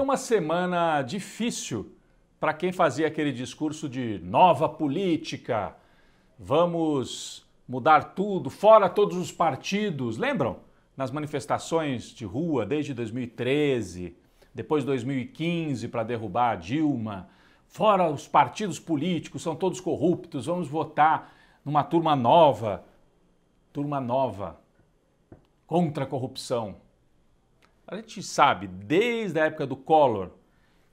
uma semana difícil para quem fazia aquele discurso de nova política, vamos mudar tudo, fora todos os partidos. Lembram? Nas manifestações de rua desde 2013, depois 2015 para derrubar a Dilma, fora os partidos políticos, são todos corruptos, vamos votar numa turma nova contra a corrupção. A gente sabe, desde a época do Collor,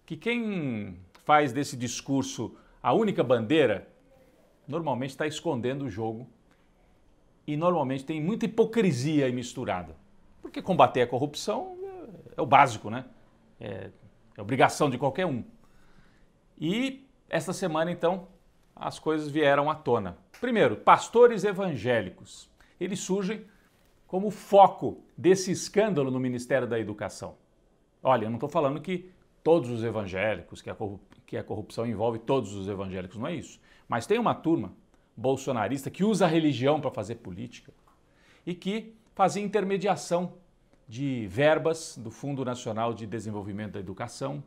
que quem faz desse discurso a única bandeira, normalmente está escondendo o jogo e normalmente tem muita hipocrisia aí misturada. Porque combater a corrupção é o básico, né? É obrigação de qualquer um. E esta semana, então, as coisas vieram à tona. Primeiro, pastores evangélicos. Eles surgem como foco desse escândalo no Ministério da Educação. Olha, eu não estou falando que todos os evangélicos, que a corrupção envolve todos os evangélicos, não é isso. Mas tem uma turma bolsonarista que usa a religião para fazer política e que fazia intermediação de verbas do Fundo Nacional de Desenvolvimento da Educação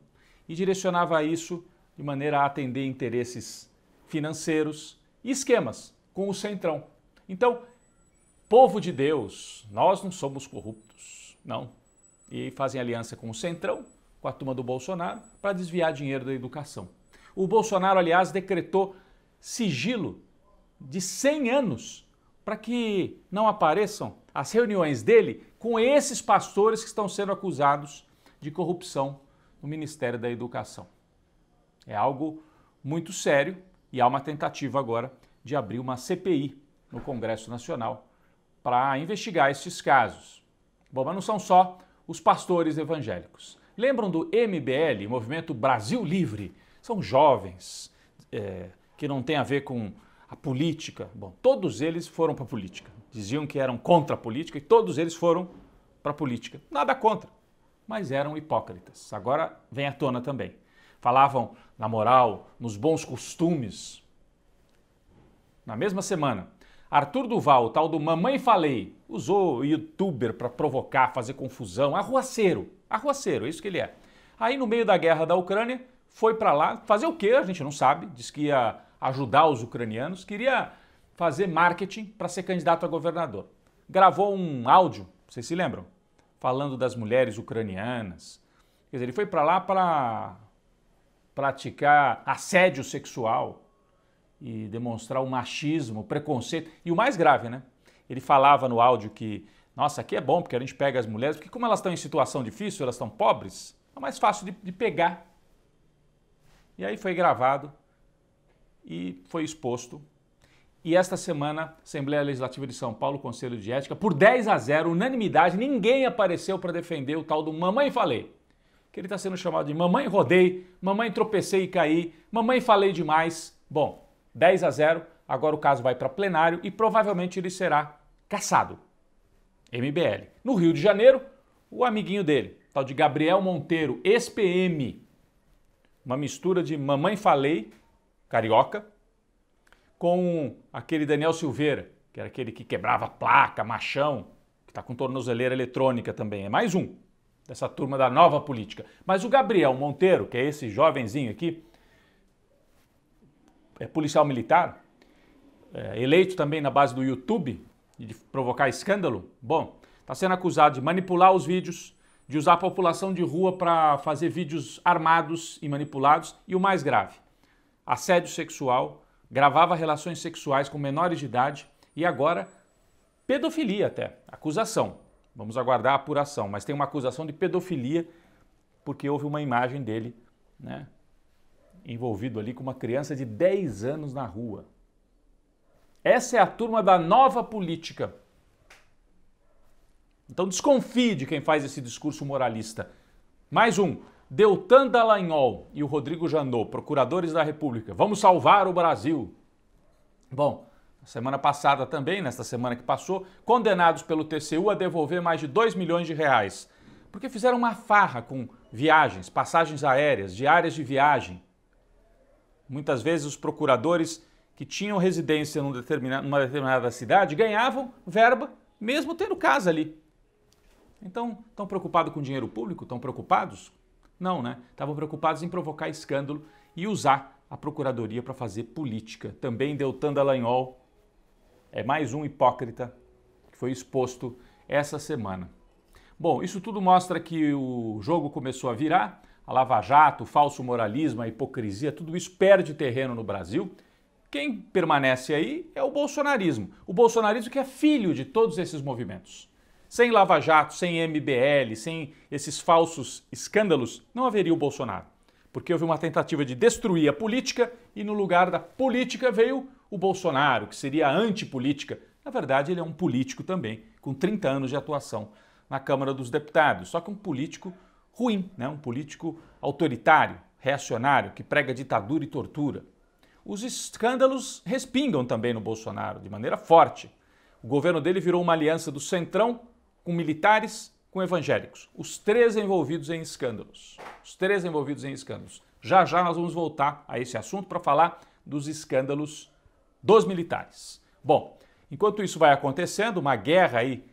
e direcionava isso de maneira a atender interesses financeiros e esquemas com o Centrão. Então, povo de Deus, nós não somos corruptos, não. E fazem aliança com o Centrão, com a turma do Bolsonaro, para desviar dinheiro da educação. O Bolsonaro, aliás, decretou sigilo de 100 anos para que não apareçam as reuniões dele com esses pastores que estão sendo acusados de corrupção no Ministério da Educação. É algo muito sério e há uma tentativa agora de abrir uma CPI no Congresso Nacional para investigar esses casos. Bom, mas não são só os pastores evangélicos. Lembram do MBL, Movimento Brasil Livre? São jovens que não tem a ver com a política. Bom, todos eles foram para a política. Diziam que eram contra a política e todos eles foram para a política. Nada contra, mas eram hipócritas. Agora vem à tona também. Falavam na moral, nos bons costumes. Na mesma semana, Arthur Duval, o tal do Mamãe Falei, usou o youtuber para provocar, fazer confusão, arruaceiro, é isso que ele é. Aí no meio da guerra da Ucrânia, foi para lá fazer o quê? A gente não sabe, disse que ia ajudar os ucranianos, queria fazer marketing para ser candidato a governador. Gravou um áudio, vocês se lembram? Falando das mulheres ucranianas. Quer dizer, ele foi para lá para praticar assédio sexual e demonstrar o machismo, o preconceito. E o mais grave, né? Ele falava no áudio que, nossa, aqui é bom porque a gente pega as mulheres, porque como elas estão em situação difícil, elas estão pobres, é mais fácil de pegar. E aí foi gravado e foi exposto. E esta semana, Assembleia Legislativa de São Paulo, Conselho de Ética, por 10-0, unanimidade, ninguém apareceu para defender o tal do Mamãe Falei. Que ele está sendo chamado de Mamãe Rodei, Mamãe Tropecei e Caí, Mamãe Falei Demais. Bom, 10-0, agora o caso vai para plenário e provavelmente ele será cassado. MBL. No Rio de Janeiro, o amiguinho dele, tal de Gabriel Monteiro, ex-PM. Uma mistura de Mamãe Falei, carioca, com aquele Daniel Silveira, que era aquele que quebrava placa, machão, que está com tornozeleira eletrônica também. É mais um dessa turma da nova política. Mas o Gabriel Monteiro, que é esse jovenzinho aqui, é policial militar, eleito também na base do YouTube, de provocar escândalo. Bom, está sendo acusado de manipular os vídeos, de usar a população de rua para fazer vídeos armados e manipulados. E o mais grave, assédio sexual, gravava relações sexuais com menores de idade e agora pedofilia até, acusação. Vamos aguardar a apuração, mas tem uma acusação de pedofilia porque houve uma imagem dele, né, envolvido ali com uma criança de 10 anos na rua. Essa é a turma da nova política. Então desconfie de quem faz esse discurso moralista. Mais um, Deltan Dallagnol e o Rodrigo Janot, procuradores da República. Vamos salvar o Brasil. Bom, semana passada também, nesta semana que passou, condenados pelo TCU a devolver mais de 2 milhões de reais. Porque fizeram uma farra com viagens, passagens aéreas, diárias de viagem. Muitas vezes os procuradores que tinham residência numa determinada cidade ganhavam verba, mesmo tendo casa ali. Então, estão preocupados com dinheiro público? Estão preocupados Não, né? Estavam preocupados em provocar escândalo e usar a Procuradoria para fazer política. Também Deltan Dallagnol é mais um hipócrita que foi exposto essa semana. Bom, isso tudo mostra que o jogo começou a virar, a Lava Jato, o falso moralismo, a hipocrisia, tudo isso perde terreno no Brasil. Quem permanece aí é o bolsonarismo. O bolsonarismo que é filho de todos esses movimentos. Sem Lava Jato, sem MBL, sem esses falsos escândalos, não haveria o Bolsonaro. Porque houve uma tentativa de destruir a política e no lugar da política veio o Bolsonaro, que seria a antipolítica. Na verdade, ele é um político também, com 30 anos de atuação na Câmara dos Deputados. Só que um político ruim, né? Um político autoritário, reacionário, que prega ditadura e tortura. Os escândalos respingam também no Bolsonaro, de maneira forte. O governo dele virou uma aliança do Centrão com militares, com evangélicos. Os três envolvidos em escândalos. Os três envolvidos em escândalos. Já já nós vamos voltar a esse assunto para falar dos escândalos dos militares. Bom, enquanto isso vai acontecendo, uma guerra aí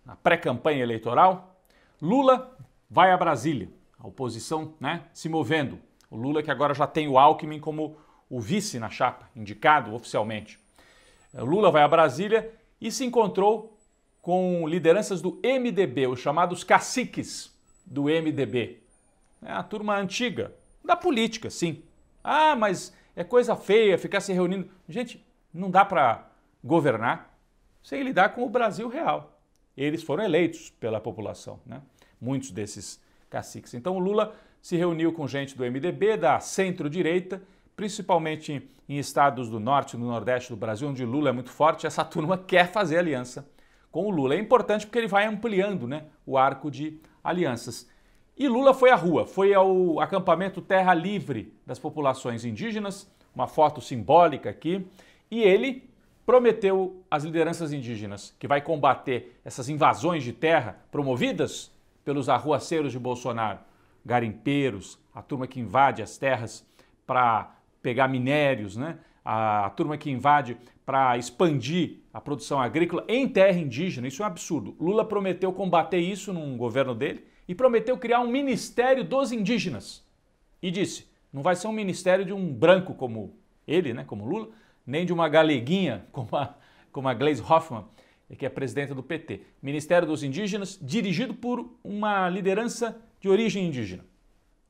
na pré-campanha eleitoral, Lula vai a Brasília, a oposição, né, se movendo. O Lula que agora já tem o Alckmin como o vice na chapa, indicado oficialmente. O Lula vai a Brasília e se encontrou com lideranças do MDB, os chamados caciques do MDB. É a turma antiga, da política, sim. Ah, mas é coisa feia ficar se reunindo. Gente, não dá para governar sem lidar com o Brasil real. Eles foram eleitos pela população, né? Muitos desses caciques. Então o Lula se reuniu com gente do MDB, da centro-direita, principalmente em estados do norte e do nordeste do Brasil, onde o Lula é muito forte. Essa turma quer fazer aliança com o Lula. É importante porque ele vai ampliando, né, o arco de alianças. E Lula foi à rua, foi ao acampamento Terra Livre das populações indígenas, uma foto simbólica aqui, e ele prometeu às lideranças indígenas que vai combater essas invasões de terra promovidas pelos arruaceiros de Bolsonaro, garimpeiros, a turma que invade as terras para pegar minérios, né? A turma que invade para expandir a produção agrícola em terra indígena. Isso é um absurdo. Lula prometeu combater isso num governo dele e prometeu criar um ministério dos indígenas. E disse, não vai ser um ministério de um branco como ele, né, como Lula, nem de uma galeguinha como a Gleisi Hoffmann, que é presidenta do PT. Ministério dos Indígenas, dirigido por uma liderança de origem indígena.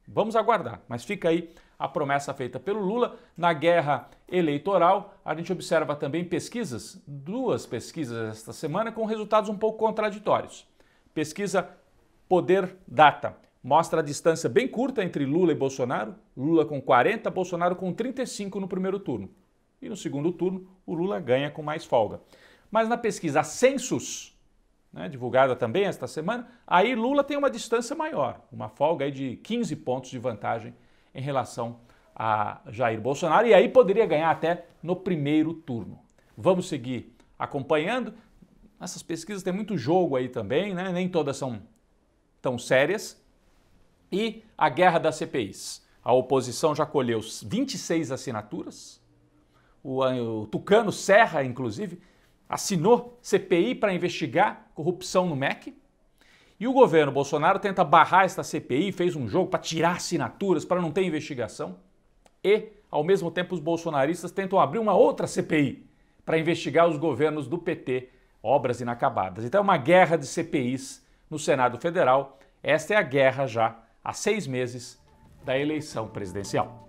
Vamos aguardar, mas fica aí a promessa feita pelo Lula. Na guerra eleitoral, a gente observa também pesquisas, duas pesquisas esta semana, com resultados um pouco contraditórios. Pesquisa Poder Data mostra a distância bem curta entre Lula e Bolsonaro, Lula com 40, Bolsonaro com 35 no primeiro turno. E no segundo turno, o Lula ganha com mais folga. Mas na pesquisa Census, né, divulgada também esta semana, aí Lula tem uma distância maior, uma folga aí de 15 pontos de vantagem em relação a Jair Bolsonaro, e aí poderia ganhar até no primeiro turno. Vamos seguir acompanhando. Essas pesquisas têm muito jogo aí também, né? Nem todas são tão sérias. E a guerra das CPIs. A oposição já colheu 26 assinaturas. O tucano Serra, inclusive, assinou CPI para investigar corrupção no MEC. E o governo Bolsonaro tenta barrar esta CPI, fez um jogo para tirar assinaturas, para não ter investigação. E, ao mesmo tempo, os bolsonaristas tentam abrir uma outra CPI para investigar os governos do PT, obras inacabadas. Então é uma guerra de CPIs no Senado Federal. Esta é a guerra já há 6 meses da eleição presidencial.